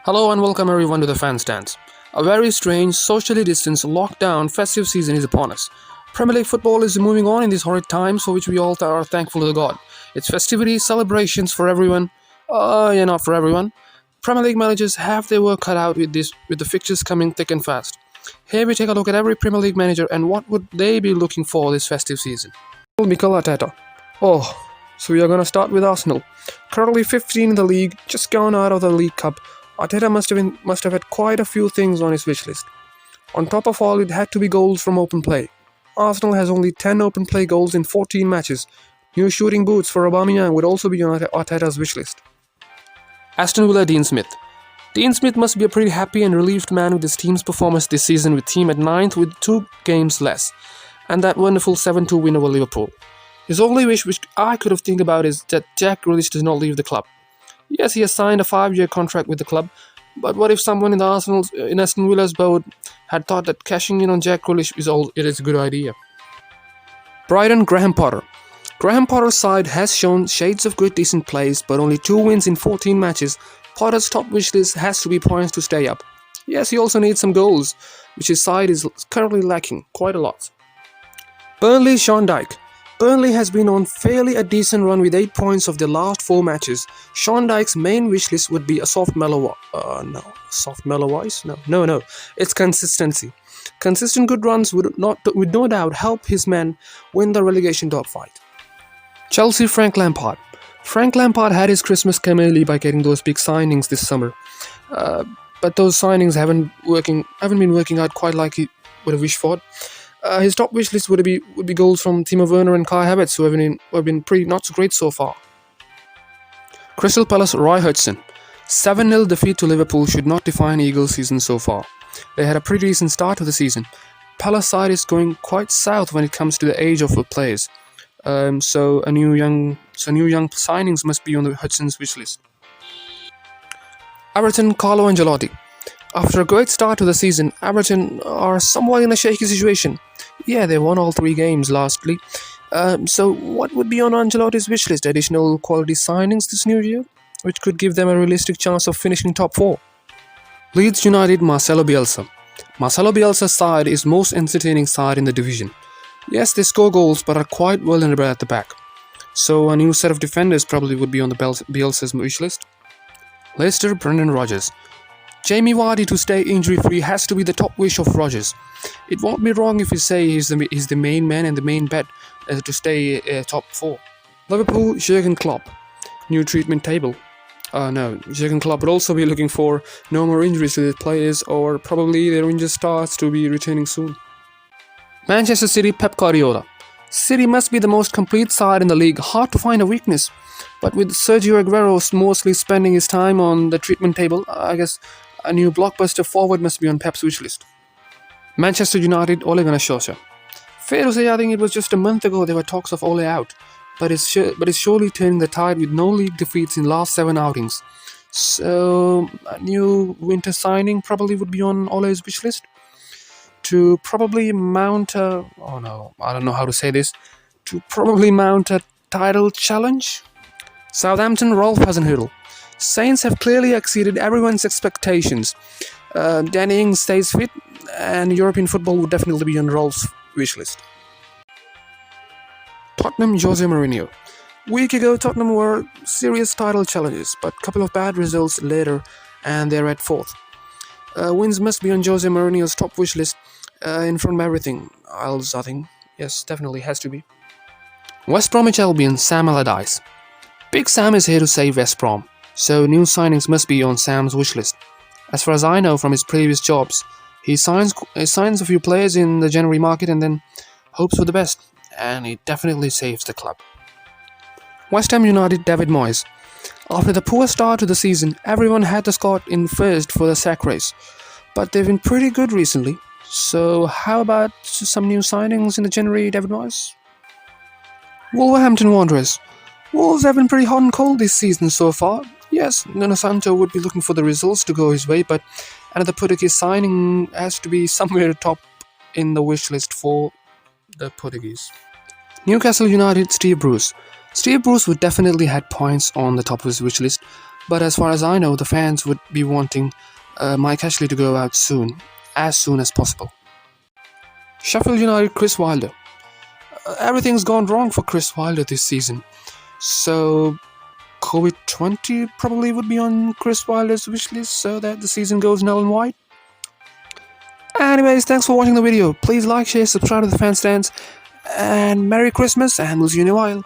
Hello and welcome everyone to the fan stands. A very strange, socially distanced, lockdown festive season is upon us. Premier League football is moving on in these horrid times for which we all are thankful to God. It's festivities, celebrations for everyone. Not for everyone. Premier League managers have their work cut out with the fixtures coming thick and fast. Here we take a look at every Premier League manager and what would they be looking for this festive season. Mikel Arteta. So we are gonna start with Arsenal. Currently 15 in the league, just gone out of the League Cup. Arteta must have had quite a few things on his wish list. On top of all, it had to be goals from open play. Arsenal has only 10 open play goals in 14 matches. New shooting boots for Aubameyang would also be on Arteta's wish list. Aston Villa Dean Smith. Dean Smith must be a pretty happy and relieved man with his team's performance this season, with team at 9th with 2 games less, and that wonderful 7-2 win over Liverpool. His only wish which I could have think about is that Jack Grealish does not leave the club. Yes, he has signed a 5-year contract with the club, but what if someone in Aston Villa's board had thought that cashing in on Jack Grealish is a good idea? Brighton Graham Potter. Graham Potter's side has shown shades of good decent plays, but only 2 wins in 14 matches. Potter's top wish list has to be points to stay up. Yes, he also needs some goals, which his side is currently lacking quite a lot. Burnley Sean Dyche. Burnley has been on fairly a decent run with 8 points of their last 4 matches. Sean Dyche's main wish list would be a It's consistency. Consistent good runs would no doubt help his men win the relegation dogfight. Chelsea Frank Lampard. Frank Lampard had his Christmas come early by getting those big signings this summer, but those signings haven't been working out quite like he would have wished for. His top wish list would be goals from Timo Werner and Kai Havertz, who have been pretty not so great so far. Crystal Palace Roy Hodgson. 7-0 defeat to Liverpool should not define Eagles' season so far. They had a pretty decent start to the season. Palace side is going quite south when it comes to the age of the players. So new young signings must be on the Hudson's wish list. Everton Carlo Ancelotti. After a great start to the season, Everton are somewhat in a shaky situation. Yeah, they won all 3 games lastly. So what would be on Ancelotti's wish list? Additional quality signings this new year, which could give them a realistic chance of finishing top 4. Leeds United Marcelo Bielsa. Marcelo Bielsa's side is most entertaining side in the division. Yes, they score goals but are quite vulnerable at the back. So a new set of defenders probably would be on the Bielsa's wish list. Leicester Brendan Rodgers. Jamie Vardy to stay injury-free has to be the top wish of Rodgers. It won't be wrong if you say he's the main man and the main bet to stay top 4. Liverpool Jurgen Klopp. New treatment table. Jurgen Klopp would also be looking for no more injuries to the players, or probably their injured stars to be returning soon. Manchester City Pep Guardiola. City must be the most complete side in the league, hard to find a weakness. But with Sergio Aguero mostly spending his time on the treatment table, I guess a new blockbuster forward must be on Pep's wish list. Manchester United Ole Gunnar Solskjaer. Fair to say, I think it was just a month ago there were talks of Ole out, but it's surely turning the tide with no league defeats in last 7 outings. So a new winter signing probably would be on Ole's wish list to probably mount a title challenge. Southampton Rolf Hasenhüttl. Saints have clearly exceeded everyone's expectations. Danny Ings stays fit, and European football would definitely be on Rolf's wish list. Tottenham Jose Mourinho. Week ago, Tottenham were serious title challenges, but a couple of bad results later, and they're at 4th. Wins must be on Jose Mourinho's top wish list in front of everything else, I think. Yes, definitely has to be. West Bromwich Albion Sam Allardyce. Big Sam is here to save West Brom, so new signings must be on Sam's wish list. As far as I know from his previous jobs, he signs a few players in the January market and then hopes for the best, and he definitely saves the club. West Ham United David Moyes. After the poor start to the season, everyone had the Scot in first for the sack race, but they've been pretty good recently. So how about some new signings in the January, David Moyes? Wolverhampton Wanderers. Wolves have been pretty hot and cold this season so far. Yes, Nuno Santo would be looking for the results to go his way, but another Portuguese signing has to be somewhere top in the wish list for the Portuguese. Newcastle United Steve Bruce. Steve Bruce would definitely had points on the top of his wish list, But as far as I know, the fans would be wanting Mike Ashley to go out as soon as possible. Sheffield United, Chris Wilder. Everything's gone wrong for Chris Wilder this season. So COVID-20 probably would be on Chris Wilder's wish list so that the season goes null and void. Anyways, thanks for watching the video. Please like, share, subscribe to the Fan Stands, and Merry Christmas, and we'll see you in a while.